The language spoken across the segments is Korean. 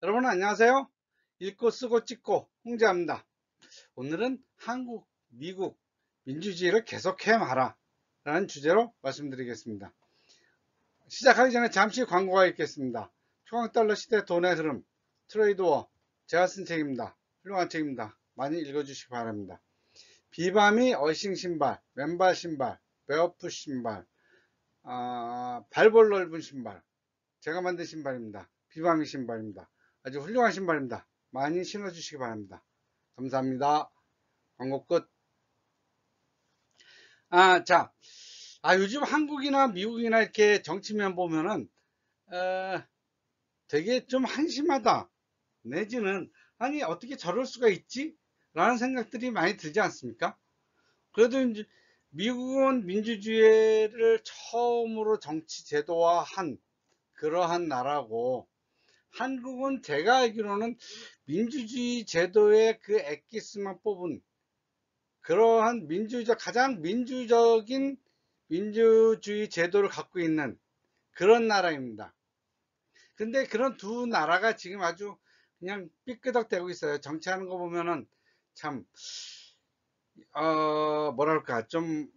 여러분 안녕하세요. 읽고 쓰고 찍고 홍제합니다. 오늘은 한국, 미국 민주주의를 계속해 마라 라는 주제로 말씀드리겠습니다. 시작하기 전에 잠시 광고가 있겠습니다. 초강달러 시대 돈의 흐름 트레이드워, 제가 쓴 책입니다. 훌륭한 책입니다. 많이 읽어주시기 바랍니다. 비바미 어싱 신발, 맨발 신발, 베어풋 신발, 발볼 넓은 신발, 제가 만든 신발입니다. 비바미 신발입니다. 아주 훌륭한 신발입니다. 많이 신어주시기 바랍니다. 감사합니다. 광고 끝. 자, 요즘 한국이나 미국이나 이렇게 정치면 보면은, 되게 좀 한심하다. 내지는, 아니, 어떻게 저럴 수가 있지? 라는 생각들이 많이 들지 않습니까? 그래도 이제 미국은 민주주의를 처음으로 정치 제도화한 그러한 나라고, 한국은 제가 알기로는 민주주의 제도의 그 엑기스만 뽑은 그러한 가장 민주적인 민주주의 제도를 갖고 있는 그런 나라입니다. 근데 그런 두 나라가 지금 아주 그냥 삐끄덕대고 있어요. 정치하는 거 보면은 참, 뭐랄까, 좀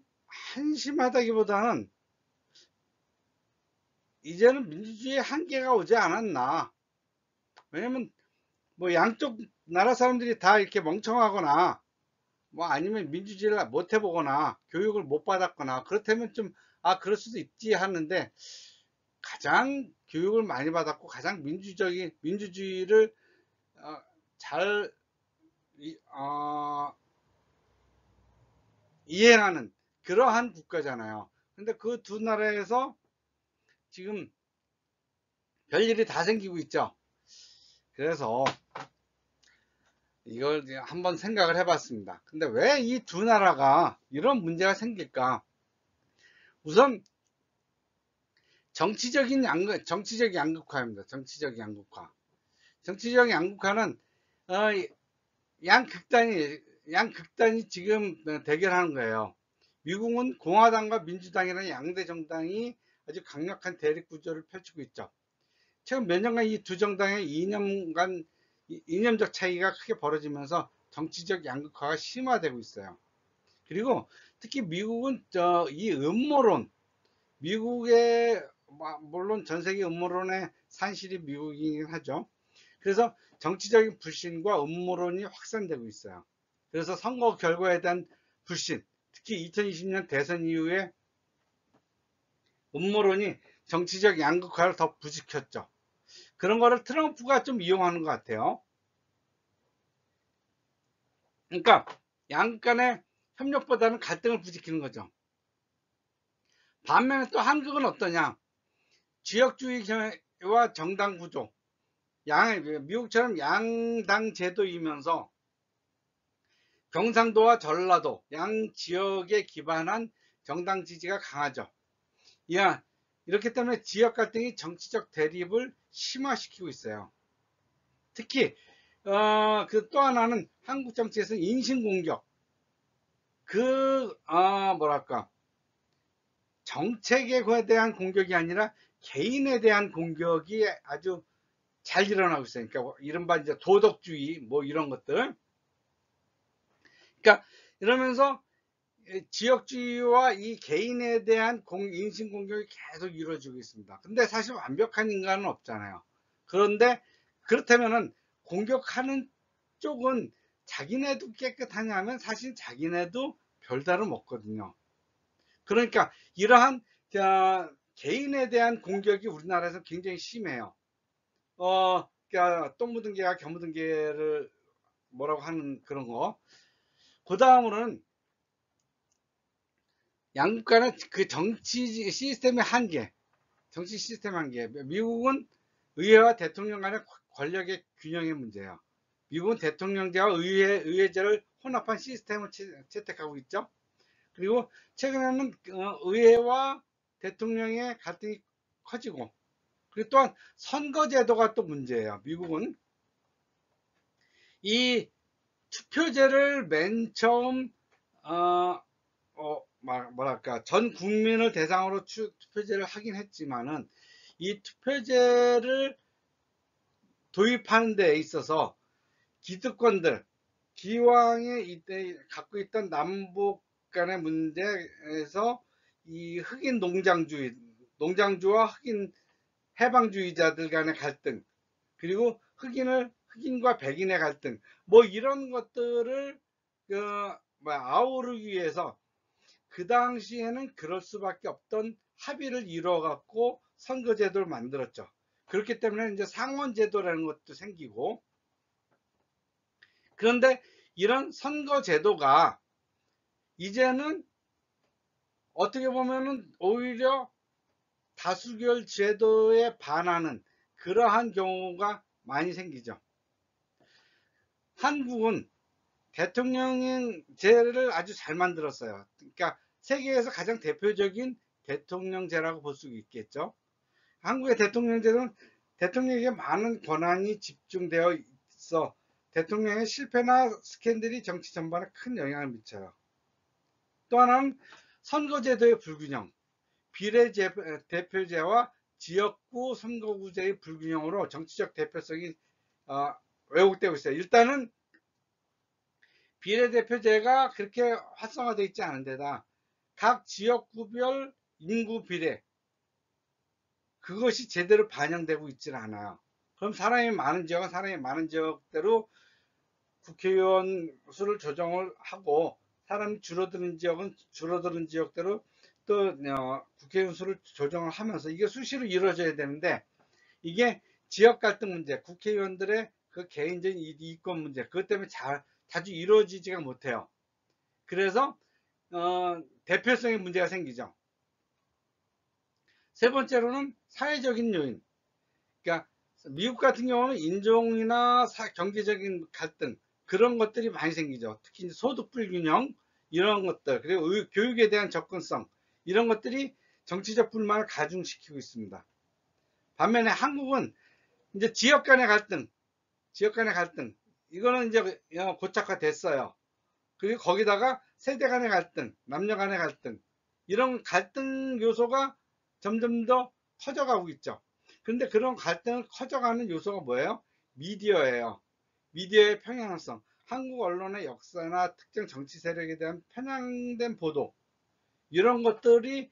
한심하다기보다는 이제는 민주주의의 한계가 오지 않았나. 왜냐면 뭐 양쪽 나라 사람들이 다 이렇게 멍청하거나 뭐 아니면 민주주의를 못 해보거나 교육을 못 받았거나 그렇다면 좀 그럴 수도 있지 하는데, 가장 교육을 많이 받았고 가장 민주주의를 잘 이행하는 그러한 국가잖아요. 근데 그 두 나라에서 지금 별일이 다 생기고 있죠. 그래서 이걸 한번 생각을 해봤습니다. 근데 왜 이 두 나라가 이런 문제가 생길까? 우선 정치적 양극화입니다. 정치적 양극화는 어, 양극단이 지금 대결하는 거예요. 미국은 공화당과 민주당이라는 양대 정당이 아주 강력한 대립 구조를 펼치고 있죠. 최근 몇 년간 이 두 정당의 이념적 차이가 크게 벌어지면서 정치적 양극화가 심화되고 있어요. 그리고 특히 미국은 이 음모론, 미국의 물론 전 세계 음모론의 산실이 미국이긴 하죠. 그래서 정치적인 불신과 음모론이 확산되고 있어요. 그래서 선거 결과에 대한 불신, 특히 2020년 대선 이후에 음모론이 정치적 양극화를 더 부추겼죠. 그런 거를 트럼프가 좀 이용하는 것 같아요. 그러니까 양 간의 협력보다는 갈등을 부추기는 거죠. 반면에 또 한국은 어떠냐? 지역주의와 정당 구조, 미국처럼 양당 제도이면서 경상도와 전라도 양 지역에 기반한 정당 지지가 강하죠. 이렇기 때문에 지역 갈등이 정치적 대립을 심화시키고 있어요. 특히 또 하나는 한국 정치에서 인신공격, 뭐랄까, 정책에 대한 공격이 아니라 개인에 대한 공격이 아주 잘 일어나고 있어요. 그러니까 이른바 이제 도덕주의 뭐 이런 것들. 그러니까 이러면서 지역주의와 이 개인에 대한 인신공격이 계속 이루어지고 있습니다. 근데 사실 완벽한 인간은 없잖아요. 그런데 그렇다면은 공격하는 쪽은 자기네도 깨끗하냐 하면 사실 자기네도 별다름 없거든요. 그러니까 이러한 개인에 대한 공격이 우리나라에서 굉장히 심해요. 그러니까 똥 묻은 개가 겨 묻은 개를 뭐라고 하는 그런 거. 그 다음으로는 양국 간의 그 정치 시스템의 한계, 미국은 의회와 대통령 간의 권력의 균형의 문제예요. 미국은 대통령제와 의회제를 혼합한 시스템을 채택하고 있죠. 그리고 최근에는 의회와 대통령의 갈등이 커지고, 그리고 또한 선거제도가 또 문제예요. 미국은 이 투표제를 맨 처음 뭐랄까, 전 국민을 대상으로 투표제를 하긴 했지만은 이 투표제를 도입하는 데 있어서 기득권들, 기왕에 이때 갖고 있던 남북 간의 문제에서 이 흑인 농장주와 흑인 해방주의자들 간의 갈등, 그리고 흑인과 백인의 갈등, 뭐 이런 것들을 아우르기 위해서 그 당시에는 그럴 수밖에 없던 합의를 이루어 갖고 선거제도를 만들었죠. 그렇기 때문에 이제 상원제도라는 것도 생기고, 그런데 이런 선거제도가 이제는 어떻게 보면은 오히려 다수결 제도에 반하는 그러한 경우가 많이 생기죠. 한국은 대통령제를 아주 잘 만들었어요. 그러니까 세계에서 가장 대표적인 대통령제라고 볼 수 있겠죠. 한국의 대통령제는 대통령에게 많은 권한이 집중되어 있어 대통령의 실패나 스캔들이 정치 전반에 큰 영향을 미쳐요. 또 하나는 선거제도의 불균형, 비례대표제와 지역구 선거구제의 불균형으로 정치적 대표성이 왜곡되고 있어요. 일단은 비례대표제가 그렇게 활성화되어 있지 않은 데다 각 지역구별 인구 비례, 그것이 제대로 반영되고 있지는 않아요. 그럼 사람이 많은 지역은 사람이 많은 지역대로 국회의원 수를 조정을 하고, 사람이 줄어드는 지역은 줄어드는 지역대로 또 국회의원 수를 조정을 하면서 이게 수시로 이루어져야 되는데, 이게 지역 갈등 문제, 국회의원들의 그 개인적인 이권 문제, 그것 때문에 자주 이루어지지가 못해요. 그래서 대표성의 문제가 생기죠. 세 번째로는 사회적인 요인. 그러니까 미국 같은 경우는 인종이나 경제적인 갈등, 그런 것들이 많이 생기죠. 특히 소득 불균형, 이런 것들, 그리고 교육에 대한 접근성, 이런 것들이 정치적 불만을 가중시키고 있습니다. 반면에 한국은 이제 지역 간의 갈등, 이거는 이제 고착화됐어요. 그리고 거기다가 세대 간의 갈등, 남녀 간의 갈등, 이런 갈등 요소가 점점 더 커져가고 있죠. 그런데 그런 갈등을 커져가는 요소가 뭐예요? 미디어예요. 미디어의 평양성, 한국 언론의 역사나 특정 정치 세력에 대한 편향된 보도, 이런 것들을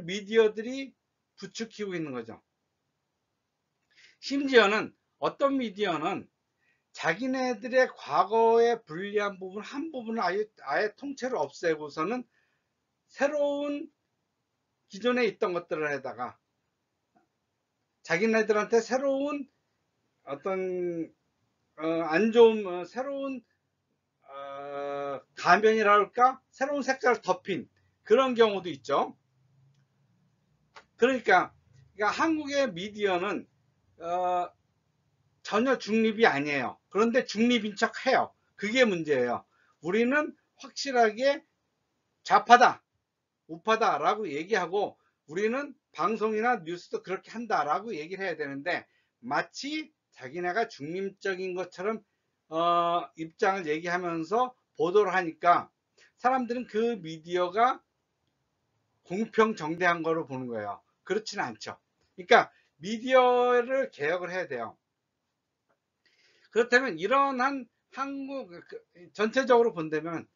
미디어들이 부추기고 있는 거죠. 심지어는 어떤 미디어는 자기네들의 과거에 불리한 부분 한 부분을 아예 통째로 없애고서는 새로운 기존에 있던 것들을 해다가 자기네들한테 새로운 어떤 안 좋은 새로운 가면이랄까, 새로운 색깔을 덮인 그런 경우도 있죠. 그러니까 한국의 미디어는 전혀 중립이 아니에요. 그런데 중립인 척 해요. 그게 문제예요. 우리는 확실하게 좌파다, 우파다 라고 얘기하고, 우리는 방송이나 뉴스도 그렇게 한다 라고 얘기를 해야 되는데, 마치 자기네가 중립적인 것처럼 입장을 얘기하면서 보도를 하니까 사람들은 그 미디어가 공평정대한 거로 보는 거예요. 그렇지는 않죠. 그러니까 미디어를 개혁을 해야 돼요. 그렇다면 이러한 한국 전체적으로 본다면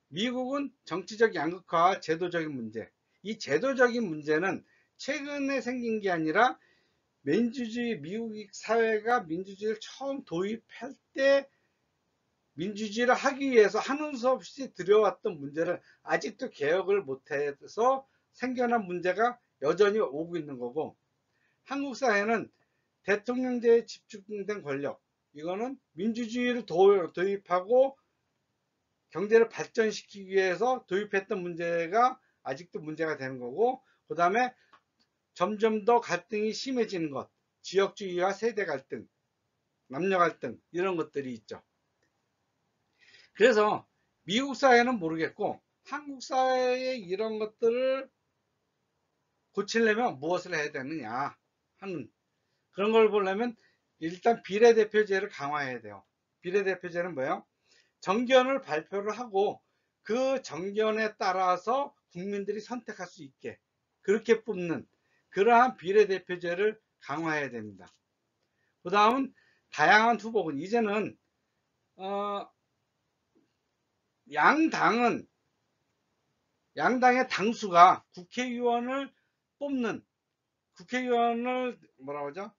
미국은 정치적 양극화와 제도적인 문제, 이 제도적인 문제는 최근에 생긴 게 아니라 미국 사회가 민주주의를 처음 도입할 때 민주주의를 하기 위해서 하는 수 없이 들여왔던 문제를 아직도 개혁을 못해서 생겨난 문제가 여전히 오고 있는 거고, 한국 사회는 대통령제에 집중된 권력, 이거는 민주주의를 도입하고 경제를 발전시키기 위해서 도입했던 문제가 아직도 문제가 되는 거고, 그 다음에 점점 더 갈등이 심해지는 것, 지역주의와 세대 갈등, 남녀 갈등, 이런 것들이 있죠. 그래서 미국 사회는 모르겠고 한국 사회의 이런 것들을 고치려면 무엇을 해야 되느냐 하는 그런 걸 보려면 일단 비례대표제를 강화해야 돼요. 비례대표제는 뭐예요? 정견을 발표를 하고 그 정견에 따라서 국민들이 선택할 수 있게 그렇게 뽑는 그러한 비례대표제를 강화해야 됩니다. 그 다음은 다양한 후보군. 이제는 양당의 당수가 국회의원을 뽑는, 국회의원을 뭐라고 하죠?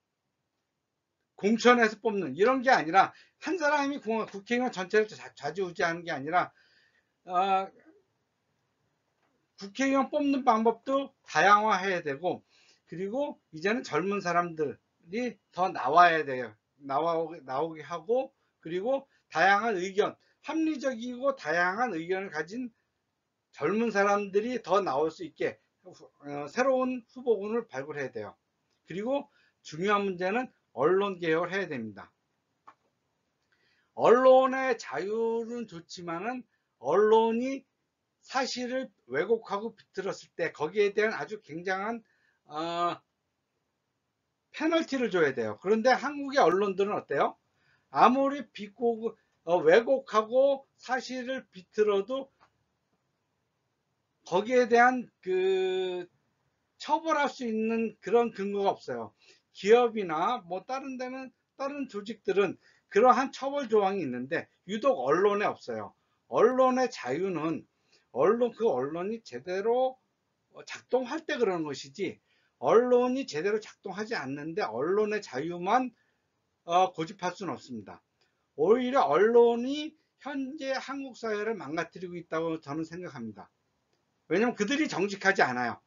공천해서 뽑는 이런 게 아니라, 한 사람이 국회의원 전체를 좌지우지하는 게 아니라 국회의원 뽑는 방법도 다양화해야 되고, 그리고 이제는 젊은 사람들이 더 나와야 돼요. 나오게 하고, 그리고 다양한 의견, 합리적이고 다양한 의견을 가진 젊은 사람들이 더 나올 수 있게 새로운 후보군을 발굴해야 돼요. 그리고 중요한 문제는 언론 개혁을 해야 됩니다. 언론의 자유는 좋지만은 언론이 사실을 왜곡하고 비틀었을 때 거기에 대한 아주 굉장한 페널티를 줘야 돼요. 그런데 한국의 언론들은 어때요? 아무리 왜곡하고 사실을 비틀어도 거기에 대한 처벌할 수 있는 그런 근거가 없어요. 기업이나 뭐 다른 조직들은 그러한 처벌 조항이 있는데 유독 언론에 없어요. 언론의 자유는 언론이 제대로 작동할 때 그러는 것이지, 언론이 제대로 작동하지 않는데 언론의 자유만 고집할 수는 없습니다. 오히려 언론이 현재 한국 사회를 망가뜨리고 있다고 저는 생각합니다. 왜냐하면 그들이 정직하지 않아요.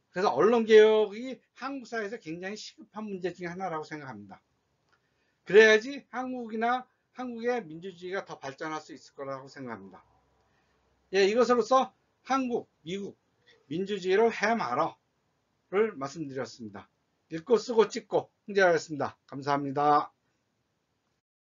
그래서 언론개혁이 한국 사회에서 굉장히 시급한 문제 중에 하나라고 생각합니다. 그래야지 한국의 민주주의가 더 발전할 수 있을 거라고 생각합니다. 예, 이것으로서 한국, 미국 민주주의를 해말어를 말씀드렸습니다. 읽고 쓰고 찍고 홍재하였습니다. 감사합니다.